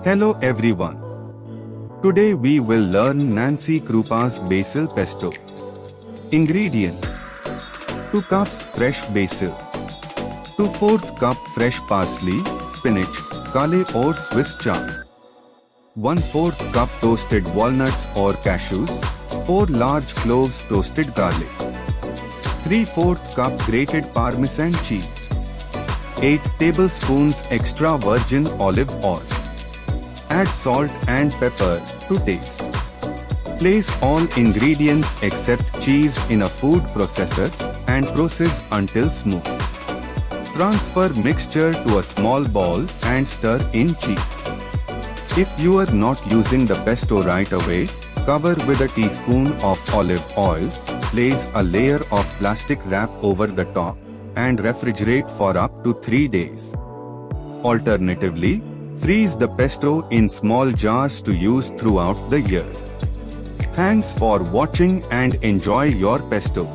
Hello everyone. Today we will learn Nancy Kroupa's basil pesto. Ingredients: 2 cups fresh basil, 2/4 cup fresh parsley, spinach, kale or Swiss chard, 1/4 cup toasted walnuts or cashews, 4 large cloves toasted garlic, 3/4 cup grated Parmesan cheese, 8 tablespoons extra virgin olive oil. Add salt and pepper to taste. Place all ingredients except cheese in a food processor and process until smooth. Transfer mixture to a small bowl and stir in cheese. If you are not using the pesto right away, cover with a teaspoon of olive oil, place a layer of plastic wrap over the top, and refrigerate for up to 3 days. Alternatively, freeze the pesto in small jars to use throughout the year. Thanks for watching and enjoy your pesto.